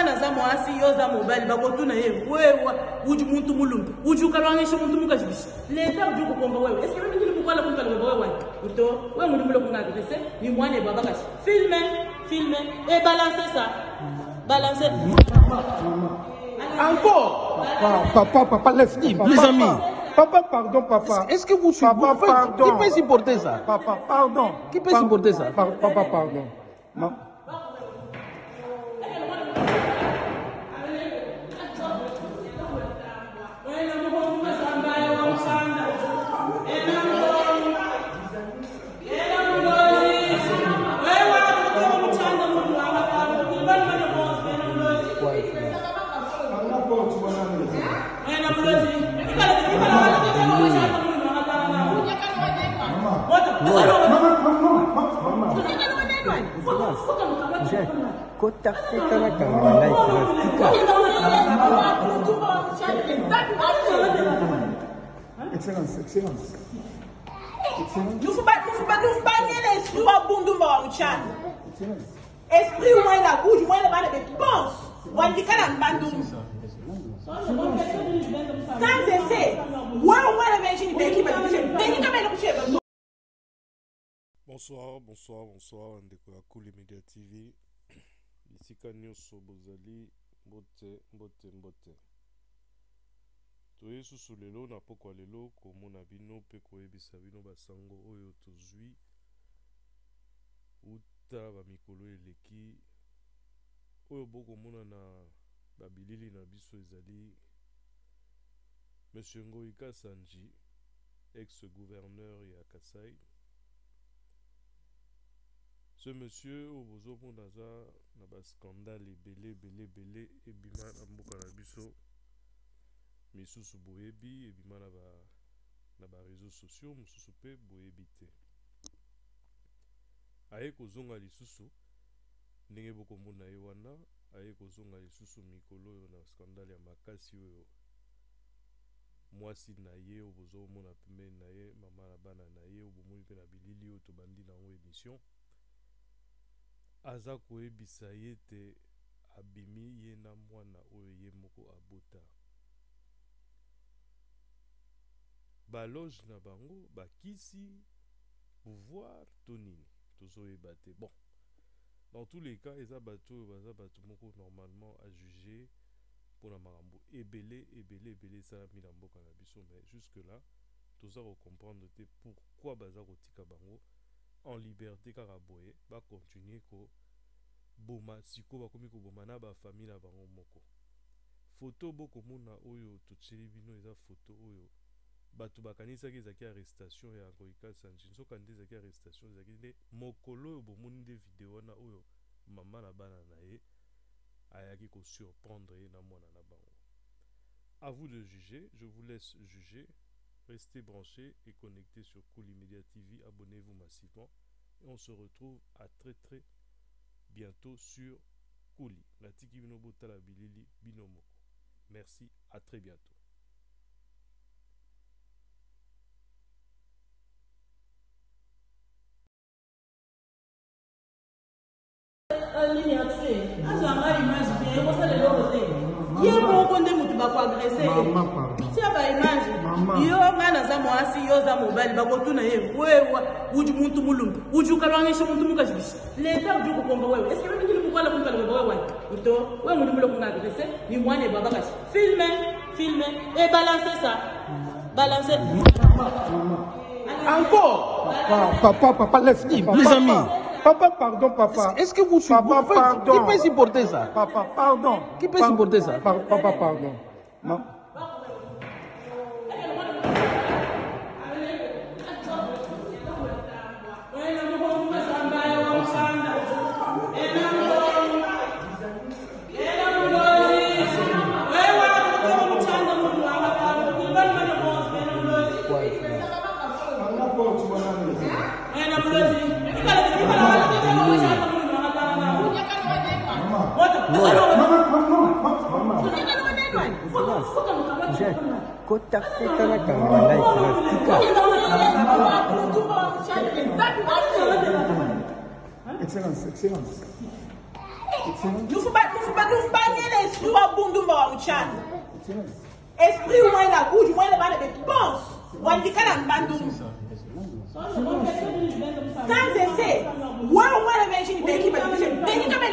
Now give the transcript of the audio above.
ngana za mwasi yoza mobile bakotuna ye wewe uju muntu mulumbi uju kalwangisha muntu mukazibishi leta uju kukomba wewe eske wewe ngili kukwala muntu kalwe wewe uto wewe muntu mulo kungazi bese ni mwane baba kashi filme et balancer ça balancer encore papa laisse les amis. Papa, pardon, papa. Est-ce que vous suivez? Papa, pardon. Qui peut supporter ça? Papa, pardon. Qui peut supporter ça? Papa, pardon. Non. Excellence. Esprit ou moins la bouche, moins le mal de pense. Ou un décal en bandou. Sans essai. Bonsoir, Ndeko Cool Media TV. Ici Kanyoso Bozali, Mbote. Toye susu lelo na pokwa lelo komona bino pe koyebisa bino basango oyo tozwi uta bamikolo eleki oyo bokomona na babilili na biso ezali Monsieur Ngoïka Sanji, ex-gouverneur ya Kasai. Ce monsieur au bozomo naza na ba scandale belé ebima na mboka na biso misusu boyebi ebima na ba réseaux sociaux mususu pe boyebi te. Aye kozonga lisusu ndenge bokomona ye wana aye kozonga lisusu mikolo oyo na scandale ya makasi oyo mwasi na ye obozomona pembeni na ye mama na bana na ye obomoni mpe na bilili oyo tobandi nango émission aza koyebisa ye te abimi ye na mwana oyo ye moko abota baloge na bango bakisi pouvoir to nini tozoyeba te. Bon, dans tous les cas eza bato oyo baza bato moko normalement à juger pour la marambo ebele esalami na mboka na biso, mais jusque là toza comprendre te pourquoi baza kotika bango en liberté kaka boye ba continuer ko boma siko bakomi ko boma na ba famille na bango moko. Photo bokomona oyo totseli bino eza photo oyo bato bakanisaki ezaki arrestation ya Ngoïka Sanji. Soka nde ezaki arrestation ezaki nde mokolo oyo bomoni nde video wana oyo mama na bana na ye ayaki ko surprendre ye na mwana na bango. À vous de juger, je vous laisse juger. Restez branchés et connectés sur Cool Media TV, abonnez-vous massivement et on se retrouve à très bientôt sur Kouli. Natiki Binobota la Bilili Binomoko. Merci, à très bientôt. Yo ngana za mwasi yoza mobile bakotuna ye wewe uju muntu mulumbi uju kalwangisha muntu mukazibishi leta uju kukomba wewe eske wewe ngili kukwala muntu kalwe wewe uto wewe muntu mulo kungazi bese ni mwane baba kashi filme et balancer ça balancer encore papa laisse les amis. Papa, pardon, papa. Est-ce que vous suivez? Papa, pardon. Qui peut supporter ça? Papa, pardon. Qui peut supporter ça? Papa, pardon. Non. Excellence. Excellence. esprit wa bundumba wa mchana. Esprit wa ina kuju mwana bana de pense. Wandikana mbandum. Sans essai. Wa mwana menshi ni beki ba. Beki kama